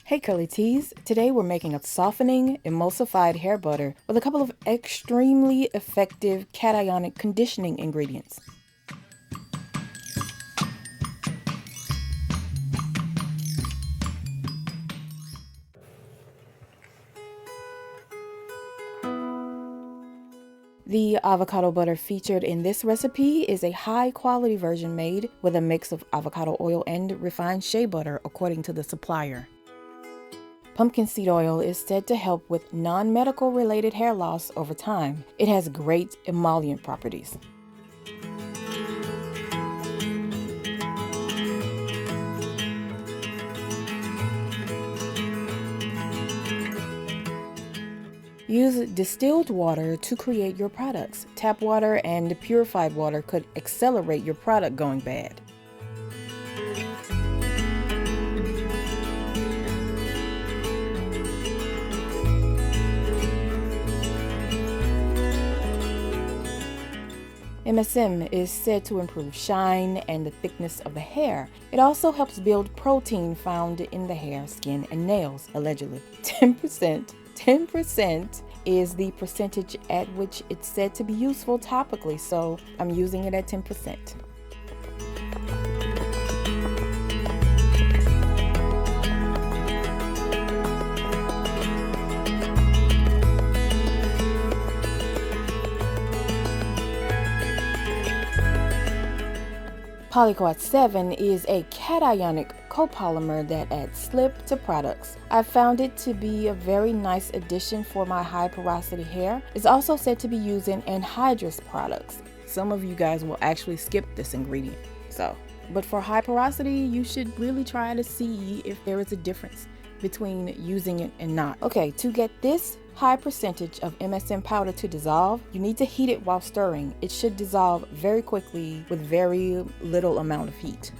Hey Curly Teas! Today we're making a softening, emulsified hair butter with a couple of extremely effective cationic conditioning ingredients. The avocado butter featured in this recipe is a high-quality version made with a mix of avocado oil and refined shea butter according to the supplier. Pumpkin seed oil is said to help with non-medical related hair loss over time. It has great emollient properties. Use distilled water to create your products. Tap water and purified water could accelerate your product going bad. MSM is said to improve shine and the thickness of the hair. It also helps build protein found in the hair, skin, and nails, allegedly. 10% is the percentage at which it's said to be useful topically, so I'm using it at 10%. Polyquat 7 is a cationic copolymer that adds slip to products. I've found it to be a very nice addition for my high porosity hair. It's also said to be used in anhydrous products. Some of you guys will actually skip this ingredient. But for high porosity, you should really try to see if there is a difference between using it and not. Okay, to get this high percentage of MSM powder to dissolve, you need to heat it while stirring. It should dissolve very quickly with very little amount of heat.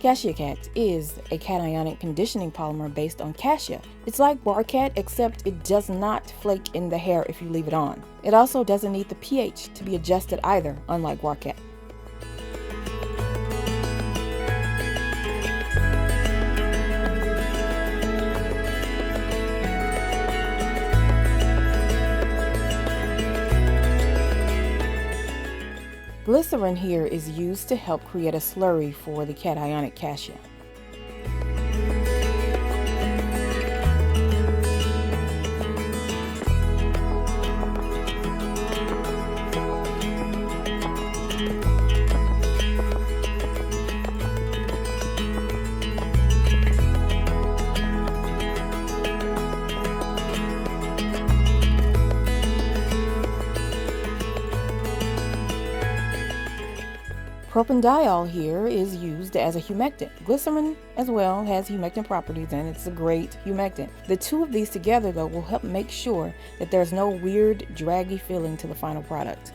Cassia Cat is a cationic conditioning polymer based on cassia. It's like Barcat, except it does not flake in the hair if you leave it on. It also doesn't need the pH to be adjusted either, unlike Barcat. Glycerin here is used to help create a slurry for the cationic cassia. Propanediol here is used as a humectant. Glycerin as well has humectant properties and it's a great humectant. The two of these together though will help make sure that there's no weird draggy feeling to the final product.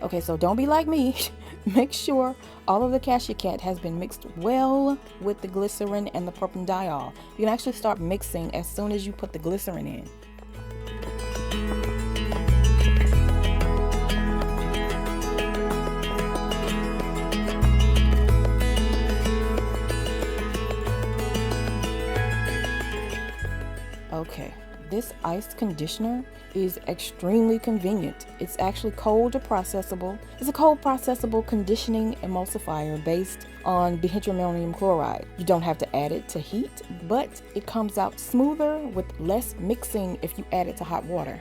Okay, so don't be like me. Make sure all of the Cassia Cat has been mixed well with the glycerin and the propanediol. You can actually start mixing as soon as you put the glycerin in. Okay, this iced conditioner is extremely convenient. It's actually cold processable. It's a cold processable conditioning emulsifier based on dihydroammonium chloride. You don't have to add it to heat, but it comes out smoother with less mixing if you add it to hot water.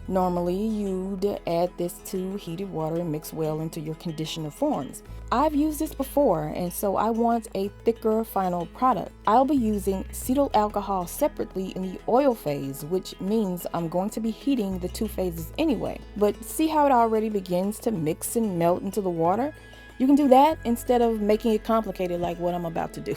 Normally, you'd add this to heated water and mix well into your conditioner forms. I've used this before, and so I want a thicker final product. I'll be using cetyl alcohol separately in the oil phase, which means I'm going to be heating the two phases anyway. But see how it already begins to mix and melt into the water? You can do that instead of making it complicated like what I'm about to do.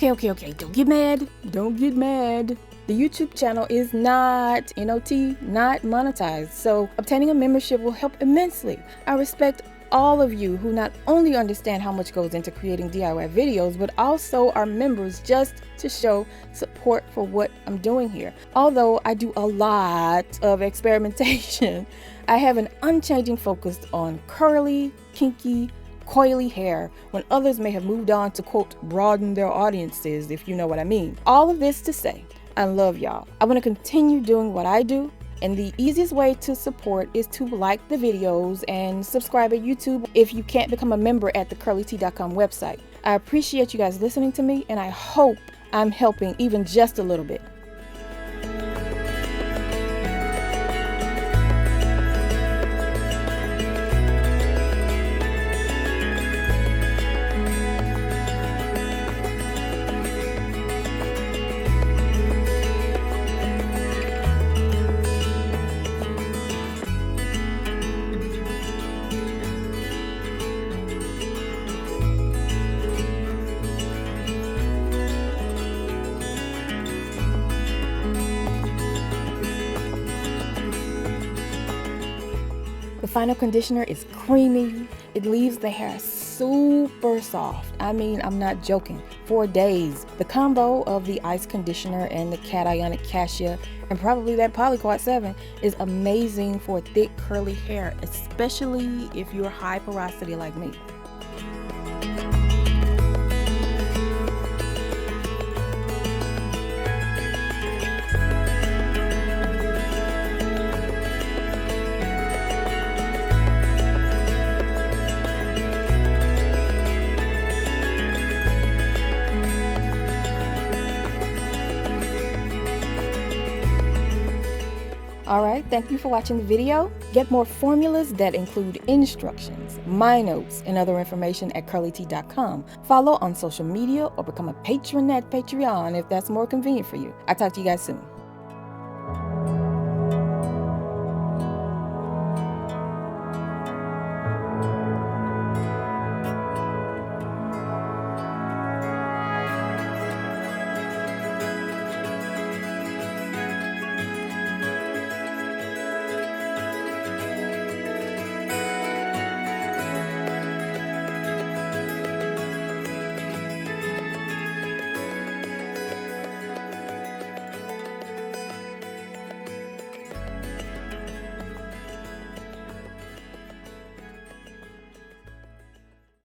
Okay, don't get mad. Don't get mad. The YouTube channel is not, not monetized, so obtaining a membership will help immensely. I respect all of you who not only understand how much goes into creating DIY videos, but also are members just to show support for what I'm doing here. Although I do a lot of experimentation, I have an unchanging focus on curly, kinky, coily hair when others may have moved on to, quote, broaden their audiences, if you know what I mean. All of this to say, I love y'all. I want to continue doing what I do, and the easiest way to support is to like the videos and subscribe at YouTube if you can't become a member at the CURLYTEA.com website. I appreciate you guys listening to me, and I hope I'm helping even just a little bit. The final conditioner is creamy. It leaves the hair super soft. I mean, I'm not joking. For days. The combo of the ice conditioner and the cationic cassia and probably that Polyquat 7 is amazing for thick curly hair, especially if you're high porosity like me. Alright, thank you for watching the video. Get more formulas that include instructions, my notes, and other information at CURLYTEA.com. Follow on social media or become a patron at Patreon if that's more convenient for you. I'll talk to you guys soon.